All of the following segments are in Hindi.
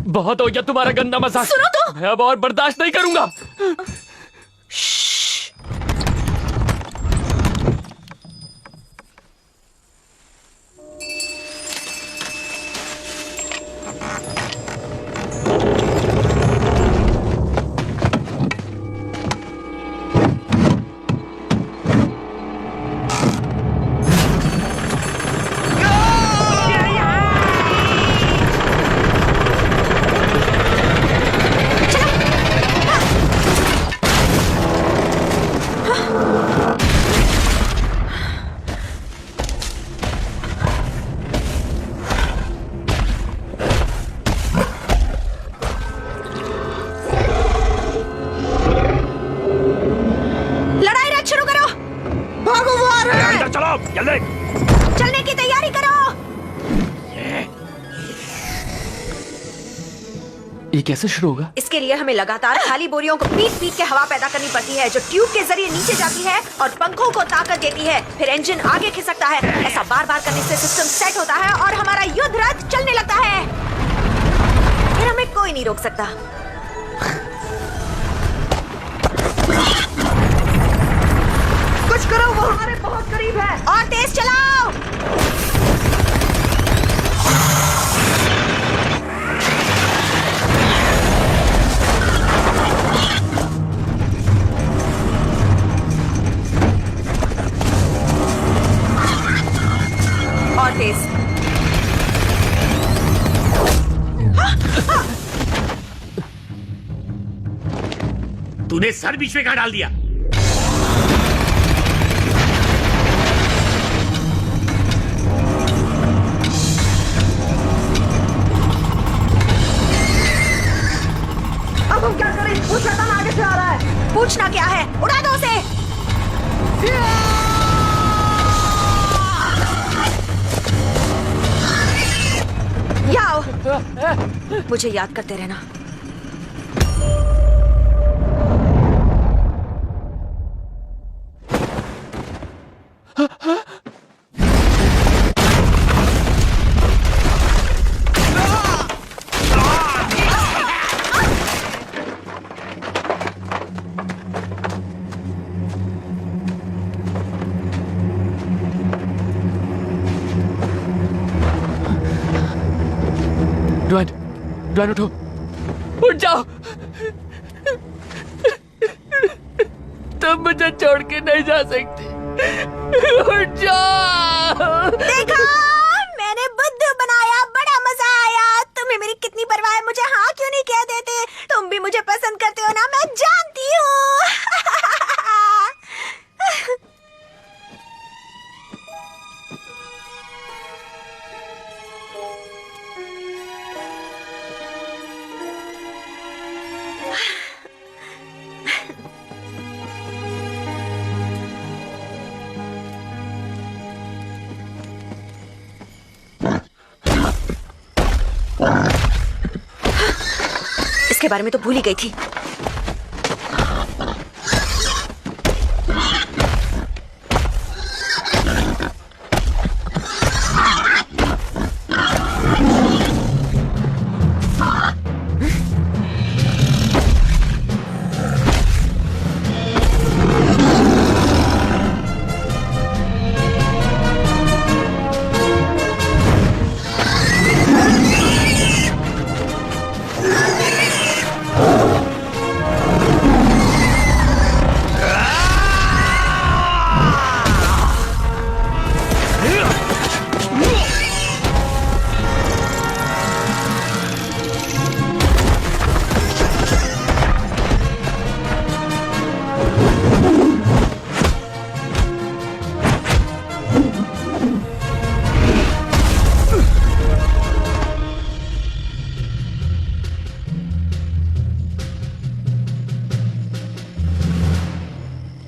बहुत हो गया तुम्हारा गंदा मजाक। सुनो तो। मैं अब और बर्दाश्त नहीं करूंगा। चलने की तैयारी करो। ये कैसे शुरू होगा? इसके लिए हमें लगातार खाली बोरियों को पीट पीट के हवा पैदा करनी पड़ती है, जो ट्यूब के जरिए नीचे जाती है और पंखों को ताकत देती है। फिर इंजन आगे खिसकता है। ऐसा बार बार करने से सिस्टम सेट होता है और हमारा युद्ध रथ चलने लगता है। फिर हमें कोई नहीं रोक सकता। कुछ करो, वो हमारे बहुत करीब है। और तेज चलाओ। और तेज। तूने सर बीच में कहाँ डाल दिया? अब हम क्या करें? वो शैतान आगे से आ रहा है। पूछना क्या है? उड़ा दो उसे। यहाँ आओ। मुझे याद करते रहना। ड्वेन उठो, उठ जाओ। तुम मुझे छोड़ के नहीं जा सकती। उठ जाओ। देखा, मैंने बुद्धू बनाया। बड़ा मजा आया। तुम्हें मेरी कितनी परवाह है? मुझे हाँ क्यों नहीं कह देते? तुम भी मुझे पसंद करते हो ना, मैं जानती हूँ। इसके बारे में तो भूल ही गई थी।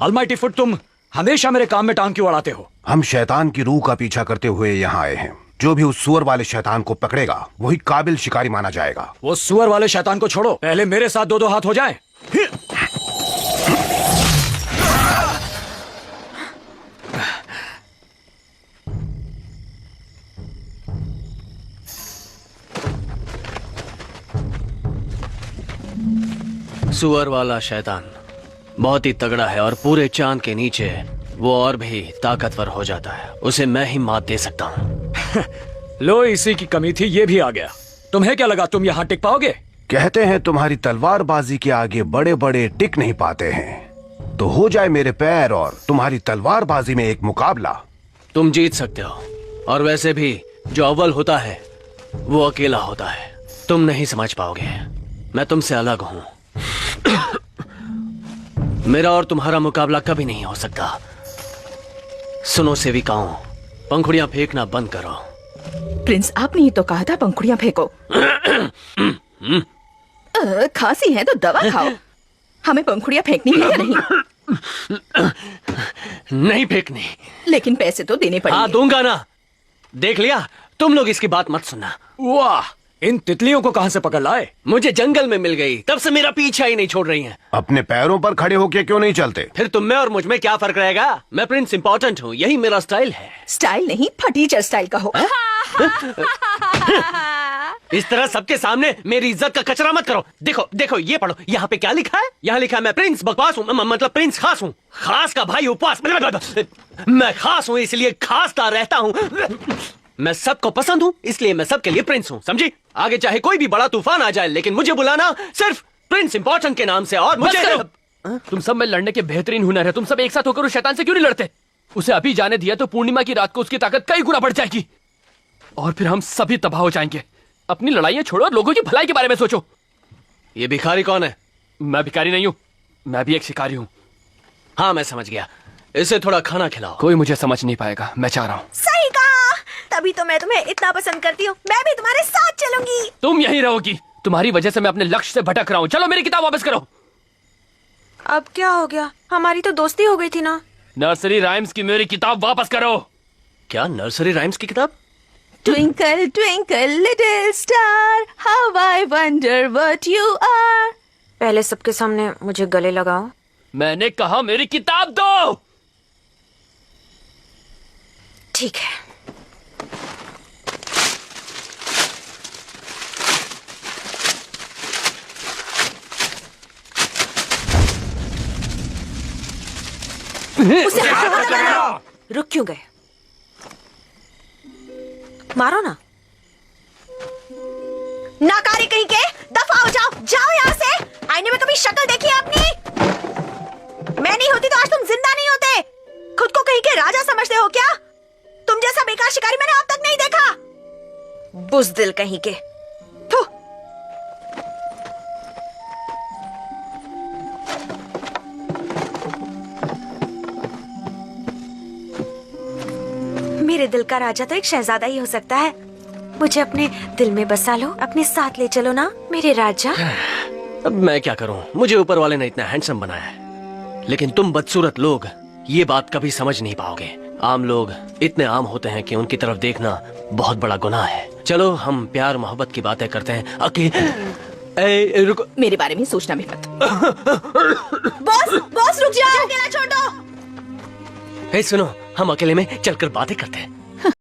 अलमाइटी फुट, तुम हमेशा मेरे काम में टांग क्यों अड़ाते हो? हम शैतान की रूह का पीछा करते हुए यहाँ आए हैं। जो भी उस सुअर वाले शैतान को पकड़ेगा वही काबिल शिकारी माना जाएगा। वो सुअर वाले शैतान को छोड़ो, पहले मेरे साथ दो दो हाथ हो जाएं। सुअर वाला शैतान बहुत ही तगड़ा है और पूरे चांद के नीचे वो और भी ताकतवर हो जाता है। उसे मैं ही मात दे सकता हूँ। लो, इसी की कमी थी, ये भी आ गया। तुम्हें क्या लगा तुम यहाँ टिक पाओगे? कहते हैं तुम्हारी तलवारबाजी के आगे बड़े बड़े टिक नहीं पाते हैं। तो हो जाए मेरे पैर और तुम्हारी तलवारबाजी में एक मुकाबला। तुम जीत सकते हो, और वैसे भी जो अव्वल होता है वो अकेला होता है। तुम नहीं समझ पाओगे, मैं तुमसे अलग हूं। मेरा और तुम्हारा मुकाबला कभी नहीं हो सकता। सुनो सेविकाओं, पंखुड़ियां फेंकना बंद करो। प्रिंस, आपने ही तो कहा था पंखुड़ियां फेंको। खांसी है तो दवा खाओ। हमें पंखुड़ियां फेंकनी है या नहीं? नहीं फेंकनी। लेकिन पैसे तो देने हाँ, पड़ेंगे। दूंगा ना। देख लिया, तुम लोग इसकी बात मत सुनना। वाह, इन तितलियों को कहां से पकड़ लाए? मुझे जंगल में मिल गई, तब से मेरा पीछा ही नहीं छोड़ रही हैं। अपने पैरों पर खड़े होके क्यों नहीं चलते? फिर तुम में और मुझ में क्या फर्क रहेगा? मैं प्रिंस इंपॉर्टेंट हूँ, यही मेरा स्टाइल है। स्टाइल नहीं, फटीचर स्टाइल का हो। इस तरह सबके सामने मेरी इज्जत का कचरा मत करो। देखो देखो, ये पढ़ो, यहाँ पे क्या लिखा है? यहाँ लिखा है मैं प्रिंस बकवास हूँ, मतलब प्रिंस खास हूँ। खास का भाई उपवास। मैं खास हूँ इसलिए खासता रहता हूँ। मैं सबको पसंद हूँ इसलिए मैं सबके लिए प्रिंस हूँ, समझी? आगे चाहे कोई भी बड़ा तूफान आ जाए, लेकिन मुझे बुलाना सिर्फ प्रिंस इंपॉर्टेंट के नाम से। और मुझे तुम सब में लड़ने के बेहतरीन हुनर है। तुम सब एक साथ होकर उस शैतान से क्यों नहीं लड़ते? उसे अभी जाने दिया तो पूर्णिमा की रात को उसकी ताकत कई गुना बढ़ जाएगी और फिर हम सभी तबाह हो जाएंगे। अपनी लड़ाइयां छोड़ो और लोगों की भलाई के बारे में सोचो। ये भिखारी कौन है? मैं भिखारी नहीं हूँ, मैं भी एक शिकारी हूँ। हाँ, मैं समझ गया। इसे थोड़ा खाना खिलाओ। कोई मुझे समझ नहीं पाएगा, मैं चाह रहा हूँ। सही कहा, तभी तो मैं तुम्हें इतना पसंद करती हूँ। मैं भी तुम्हारे साथ चलूंगी। तुम यहीं रहोगी। तुम्हारी वजह से मैं अपने लक्ष्य से भटक रहा हूँ। चलो मेरी किताब वापस करो। अब क्या हो गया? हमारी तो दोस्ती हो गई थी ना। नर्सरी राइम्स की मेरी किताब वापस करो। क्या नर्सरी राइम्स की किताब? Twinkle, twinkle, little star, how I wonder what you are. पहले सबके सामने मुझे गले लगाओ। मैंने कहा मेरी किताब दो। ठीक है। उसे हाथ मत लगाओ। रुक क्यों गए? मारो ना। नाकारी कहीं के, दफा हो जाओ, जाओ यहाँ से। आईने में कभी शक्ल देखी है अपनी? मैं नहीं होती तो आज तुम जिंदा नहीं होते। खुद को कहीं के राजा समझते हो क्या? तुम जैसा बेकार शिकारी मैंने अब तक नहीं देखा। बुज़दिल कहीं के। थू। मेरे दिल का राजा तो एक शहजादा ही हो सकता है। मुझे अपने दिल में बसा लो, अपने साथ ले चलो ना मेरे राजा। अब मैं क्या करूं? मुझे ऊपर वाले ने इतना हैंडसम बनाया है, लेकिन तुम बदसूरत लोग ये बात कभी समझ नहीं पाओगे। आम लोग इतने आम होते हैं कि उनकी तरफ देखना बहुत बड़ा गुनाह है। चलो हम प्यार मोहब्बत की बातें करते हैं। रुको। मेरे बारे में सोचना भी मत। बॉस रुक जाओ, अकेला छोड़ दो। हे सुनो, हम अकेले में चलकर बातें करते हैं।